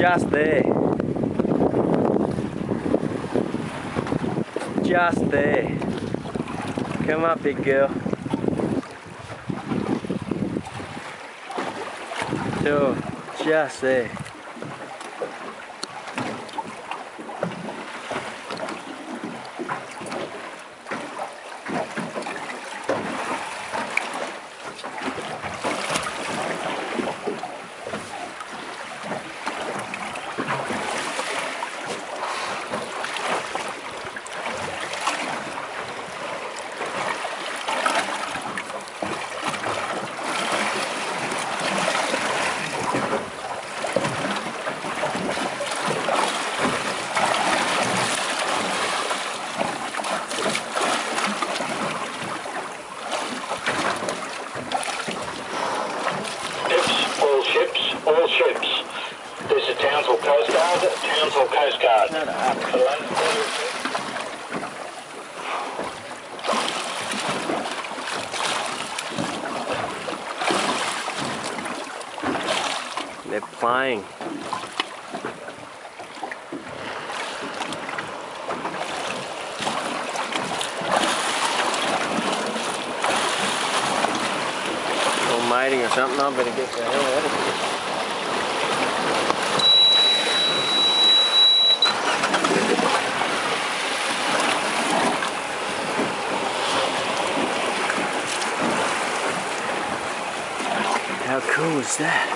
Just there. Just there. Come up, big girl. So, just there. All ships. This is Townsville Coast Guard. Townsville Coast Guard. They're playing. Or mating or something. I better get the hell out of here. How cool is that?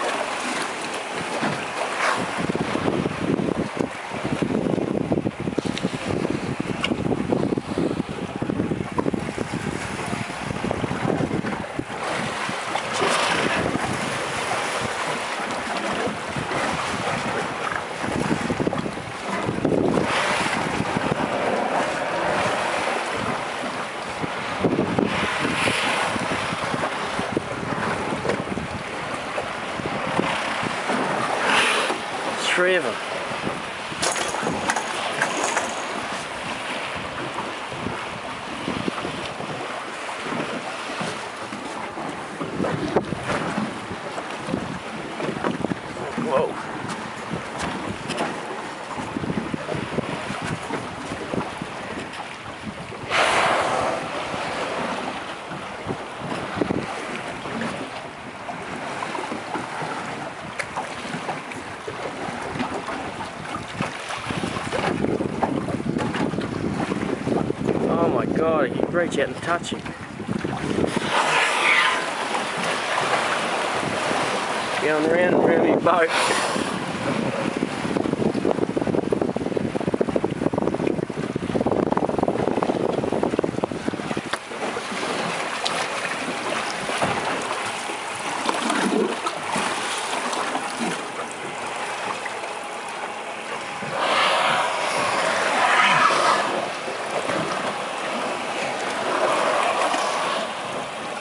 Three of them. Whoa. Oh my God, you can reach out and touch him. Going around and around his boat.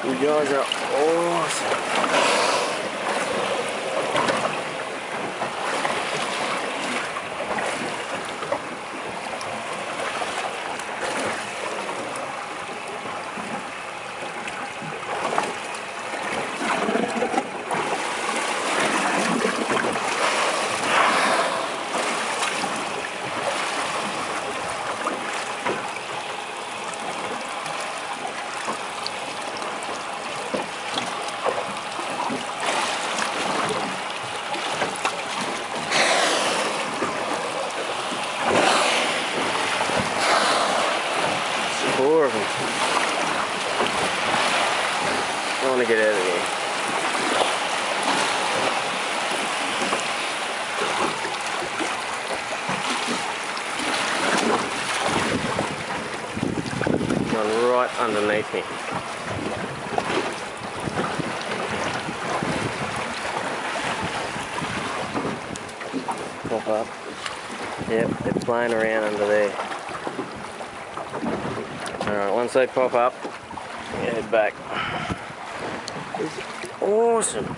You guys are awesome. Four of them. I want to get out of here. Gone right underneath me. Pop up. Yep, they're flying around under there. Alright, once they pop up, head back. It's awesome.